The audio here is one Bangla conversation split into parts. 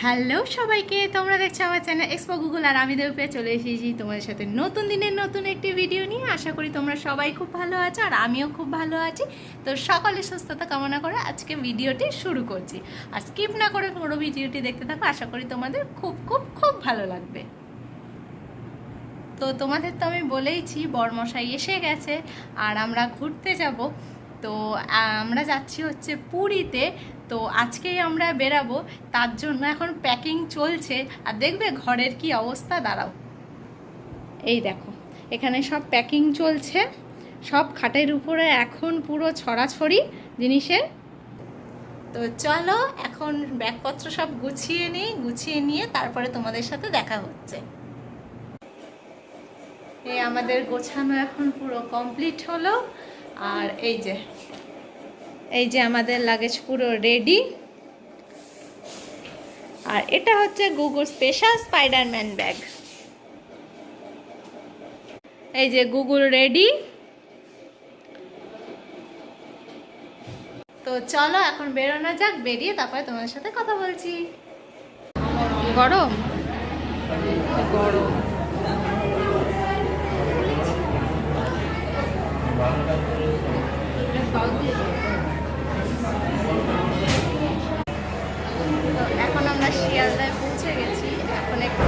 হ্যালো সবাইকে, তোমরা দেখছো আমার চ্যানেল এক্সপো গুগল আর আমি দেবপ্রিয়া চলে এসেছি তোমাদের সাথে নতুন দিনের নতুন একটি ভিডিও নিয়ে। আশা করি তোমরা সবাই খুব ভালো আছো আর আমিও খুব ভালো আছি। তো সকলের সুস্থতা কামনা করে আজকে ভিডিওটি শুরু করছি। আর স্কিপ না করে পুরো ভিডিওটি দেখতে থাকো, আশা করি তোমাদের খুব খুব খুব ভালো লাগবে। তো তোমাদের তো আমি বলেইছি বরমশাই এসে গেছে আর আমরা ঘুরতে যাব। তো আমরা যাচ্ছি হচ্ছে পুরীতে। তো আজকেই আমরা বেরাবো, তার জন্য এখন প্যাকিং চলছে। আর দেখবে ঘরের কি অবস্থা, দাঁড়াও এই দেখো এখানে সব প্যাকিং চলছে, সব খাটের উপরে এখন পুরো ছড়াছড়ি জিনিসের। তো চলো এখন ব্যাগপত্র সব গুছিয়ে নিয়ে তারপরে তোমাদের সাথে দেখা হচ্ছে। এই আমাদের গোছানো এখন পুরো কমপ্লিট হলো। আর এই যে আমাদের লাগেজ পুরো রেডি। আর এটা হচ্ছে গুগল স্পেশাল স্পাইডারম্যান ব্যাগ। এই যে গুগল রেডি। তো চলো এখন বেরোনো যাক, বেরিয়ে তারপরে তোমাদের সাথে কথা বলছি। গরম গরম এখন আমরা শিয়ালদায় পৌঁছে গেছি। এখন একটু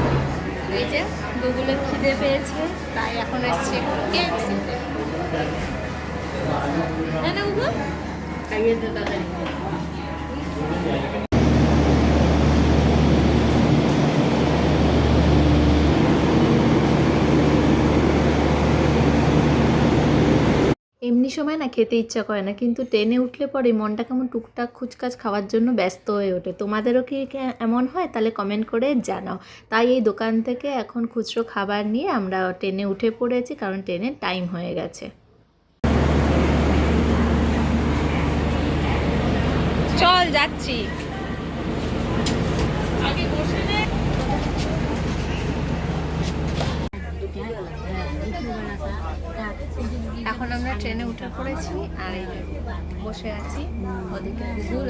এই যে গুগলের খিদে পেয়েছে, তাই এখন এসছি কেএফসিতে। তাই না গুগল? খাইয়ে দে তাড়াতাড়ি। এমনি সময় না খেতে ইচ্ছা করে না, কিন্তু ট্রেনে উঠলে পরে মনটা কেমন টুকটাক খুচকাচ খাওয়ার জন্য ব্যস্ত হয়ে ওঠে। তোমাদেরও কি এমন হয়? তাহলে কমেন্ট করে জানাও। তাই এই দোকান থেকে এখন খুচরো খাবার নিয়ে আমরা ট্রেনে উঠে পড়েছি, কারণ ট্রেনের টাইম হয়ে গেছে। চল যাচ্ছি। এখন আমরা ট্রেনে উঠে পড়েছি আর এই যে বসে আছি। ওদিকে গুগল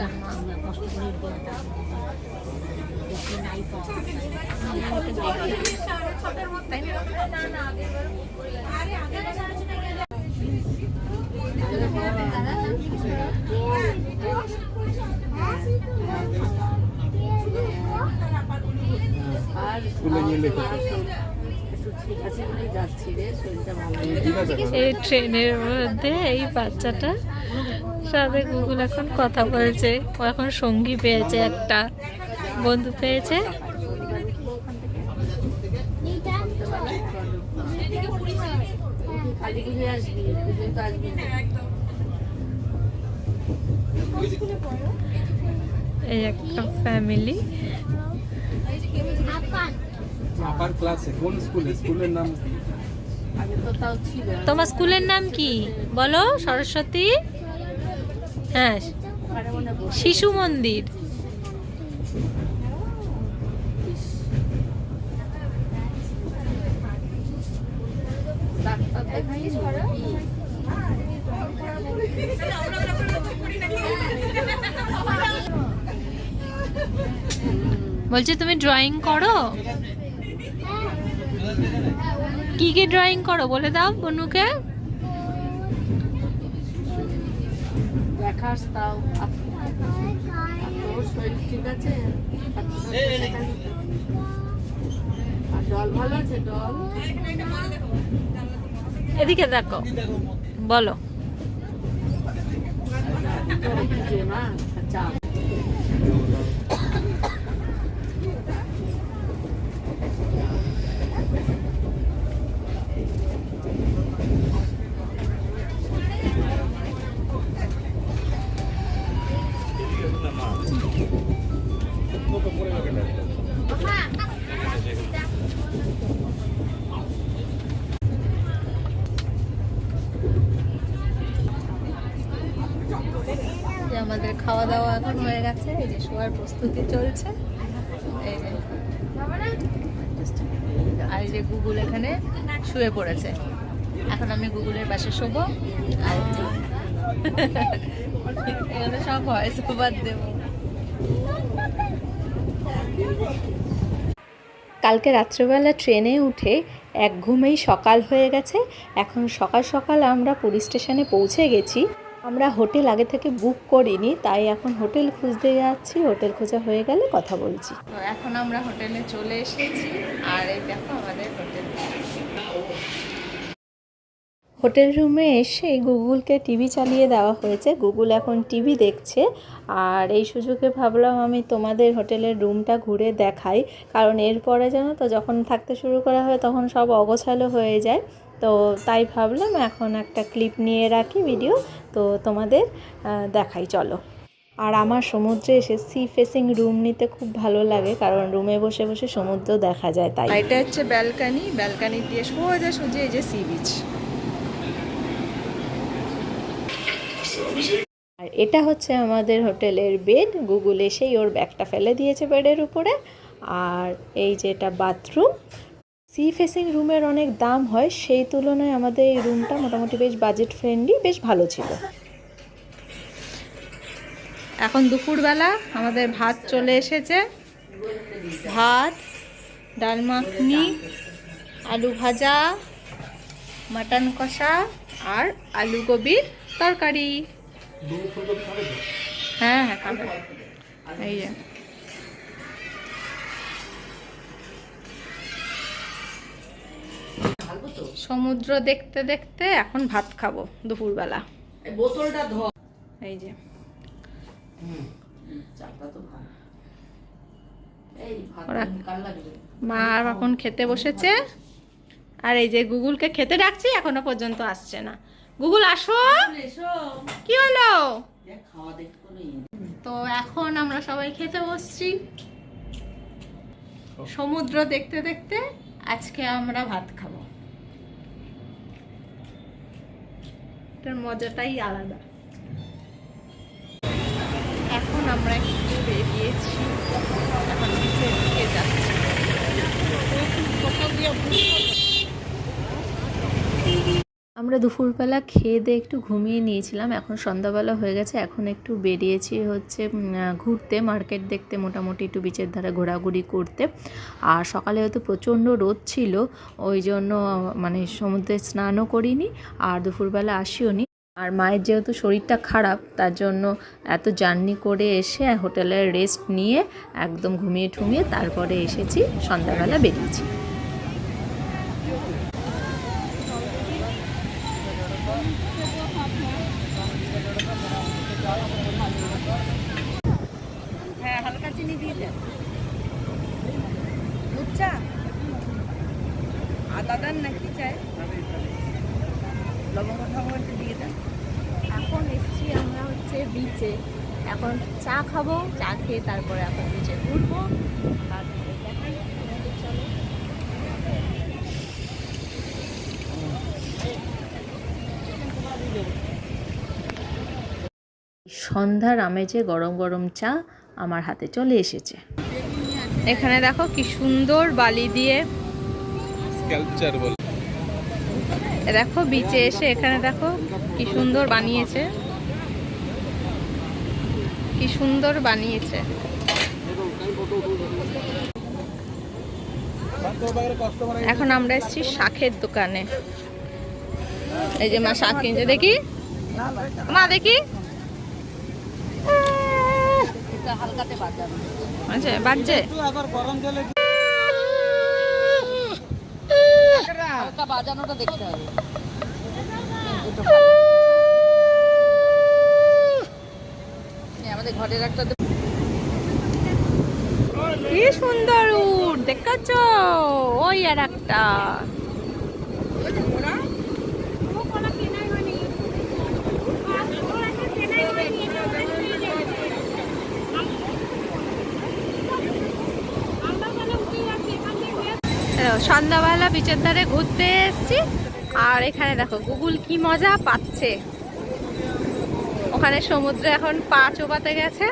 এই ট্রেনের মধ্যে এই বাচ্চাটা সাথে গুগল এখন কথা বলছে। ও এখন সঙ্গী পেয়েছে, একটা বন্ধু পেয়েছে। এই একটা ফ্যামিলি। আপার ক্লাসে কোন স্কুলে? স্কুলের নাম তোমার স্কুলের নাম কি বলো? সরস্বতী, হ্যাঁ, শিশু মন্দির। বলছি তুমি ড্রয়িং করো? কি কি ড্রয়িং করো বলে দাও বনুকে। এদিকে দেখো, বলো। আমাদের খাওয়া দাওয়া এখন হয়ে গেছে, এই যে শোয়ার প্রস্তুতি চলছে। এই যে আর এই যে গুগল এখানে শুয়ে পড়েছে। এখন আমি গুগলের পাশে শোবো আর এখানে সব ভয়েস ওভার দেবো। কালকে রাত্রেবেলা ট্রেনে উঠে এক ঘুমেই সকাল হয়ে গেছে। এখন সকাল সকাল আমরা পুরী স্টেশনে পৌঁছে গেছি। আমরা হোটেল আগে থেকে বুক করিনি, তাই এখন হোটেল খুঁজতে যাচ্ছি। হোটেল খোঁজা হয়ে গেলে কথা বলছি। তো এখন আমরা হোটেলে চলে এসেছি, আর এই দেখো আমাদের হোটেল। হোটেল রুমে এসে গুগলকে টিভি চালিয়ে দেওয়া হয়েছে। গুগল এখন টিভি দেখছে, আর এই সুযোগে ভাবলাম আমি তোমাদের হোটেলের রুমটা ঘুরে দেখাই, কারণ এরপরে জানো তো যখন থাকতে শুরু করা হয় তখন সব অগোছালো হয়ে যায়। তো তাই ভাবলাম এখন একটা ক্লিপ নিয়ে রাখি ভিডিও, তো তোমাদের দেখাই চলো। আর আমার সমুদ্রে এসে সি ফেসিং রুম নিতে খুব ভালো লাগে, কারণ রুমে বসে বসে সমুদ্র দেখা যায়। তাই এটা হচ্ছে ব্যালকানি, ব্যালকানি দিয়ে সোজা সোজা এই যে সি বিচ। আর এটা হচ্ছে আমাদের হোটেলের বেড। গুগল এসেই ওর ব্যাগটা ফেলে দিয়েছে বেডের উপরে। আর এই যে এটা বাথরুম। সি ফেসিং রুমের অনেক দাম হয়, সেই তুলনায় আমাদের এই রুমটা মোটামুটি বেশ বাজেট ফ্রেন্ডলি, বেশ ভালো ছিল। এখন দুপুরবেলা আমাদের ভাত চলে এসেছে। ভাত, ডাল মাখনি, আলু ভাজা, মাটন কষা আর আলু গোবির তরকারি। হ্যাঁ হ্যাঁ খাবে। এই যে সমুদ্র দেখতে দেখতে এখন ভাত খাবো দুপুরবেলা। বোতলটা ধর। এই যে মা এখন খেতে বসেছে, আর এই যে গুগলকে খেতে ডাকছি এখনো পর্যন্ত আসছে না। গুগল আসো, কি হলো? তো এখন আমরা সবাই খেতে বসছি সমুদ্র দেখতে দেখতে। আজকে আমরা ভাত খাবো, এটার মজাটাই আলাদা। এখন আমরা একটু বেরিয়েছি, এখন নিচের দিকে যাচ্ছি। আমরা দুপুরবেলা খেয়ে দিয়ে একটু ঘুমিয়ে নিয়েছিলাম। এখন সন্ধ্যাবেলা হয়ে গেছে, এখন একটু বেরিয়েছি হচ্ছে ঘুরতে, মার্কেট দেখতে, মোটামুটি একটু বিচের ধারে ঘোরাঘুরি করতে। আর সকালে হয়তো প্রচণ্ড রোদ ছিল, ওই জন্য মানে সমুদ্রে স্নানও করিনি আর দুপুরবেলা আসিও নি। আর মায়ের যেহেতু শরীরটা খারাপ, তার জন্য এত জার্নি করে এসে হোটেলে রেস্ট নিয়ে একদম ঘুমিয়ে ঠুমিয়ে তারপরে এসেছি, সন্ধ্যাবেলা বেরিয়েছি। হ্যাঁ, হালকা চিনি দিয়ে দেন। দুধ চা, আদা দেন নাকি চাই, লবঙ্গ টবঙ্গ একটু দিয়ে দেন। এখন এসছি আমরা হচ্ছে বিচে, এখন চা খাবো, চা খেয়ে তারপরে এখন বিচে ঘুরবো। তারপরে দেখাই তোমাদের, চলো। সন্ধ্যার আমেজে গরম গরম চা আমার হাতে চলে এসেছে। এখানে দেখো কি সুন্দর বালি দিয়ে স্কাল্পচার বল। দেখো বিচে এসে এখানে দেখো কি সুন্দর বানিয়েছে, কি সুন্দর বানিয়েছে। এখন আমরা এসেছি শাকের দোকানে। এই যে মা শাক কিনছে, দেখি মা, দেখি আচ্ছা বাজছে। বাজানোটা দেখতে হবে। আমাদের ঘরের একটা কি সুন্দর উট দেখাচ্ছ, ওই আর একটা। সন্ধ্যাবেলা বিচের ধারে ঘুরতে এসেছি, আর এখানে দেখো গুগল কি মজা পাচ্ছে। ওখানে সমুদ্রে এখন পা চোবাতে গেছে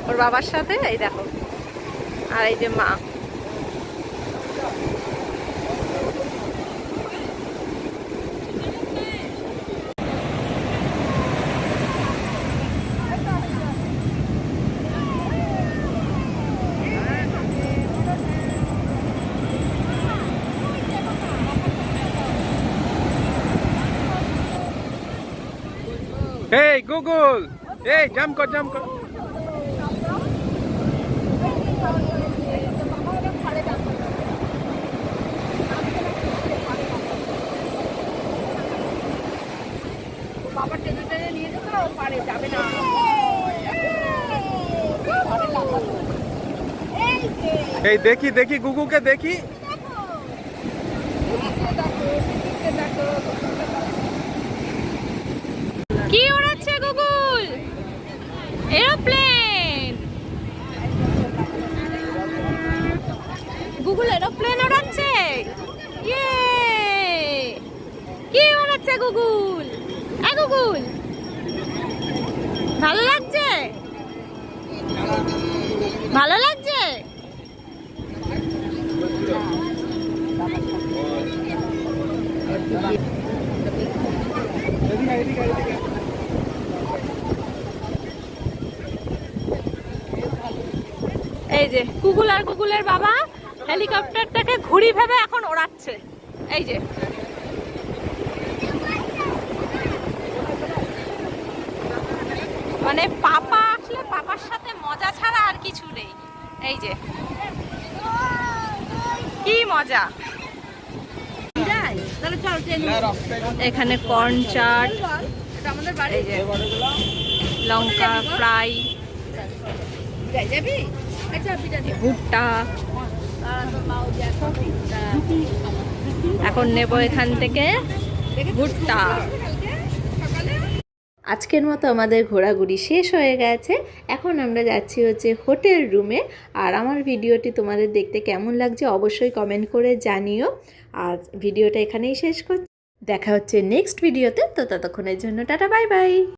ওর বাবার সাথে, এই দেখো। আর এই যে মা, Hey Google, hey jump kar, jump kar. এই দেখি দেখি গুগুকে দেখি। কি ওড়াচ্ছে গুগল? এরোপ্লেন। গুগল এরোপ্লেন ওড়াচ্ছে। ইয়ে! কি ওড়াচ্ছে গুগল? গুগল ভালো লাগছে? ভালো লাগছে? এই যে গুগল আর গুগলের বাবা হেলিকপ্টারটাকে ঘুড়ি ভেবে এখন ওড়াচ্ছে। এই যে মানে পাপা আসলে পাপার সাথে মজা ছাড়া আর কিছু নেই। এই যে কি মজা। এখানে কর্ন চাট, এই যে লঙ্কা ফ্রাই, ভুট্টা। এখন নেব এখান থেকে ভুট্টা। আজকের মতো আমাদের ঘোরাঘুরি শেষ হয়ে গেছে। এখন আমরা যাচ্ছি হচ্ছে হোটেল রুমে। আর আমার ভিডিওটি তোমাদের দেখতে কেমন লাগছে অবশ্যই কমেন্ট করে জানিও। আর ভিডিওটা এখানেই শেষ করছি, দেখা হচ্ছে নেক্সট ভিডিওতে। তো ততক্ষণের জন্য টাটা, বাই বাই।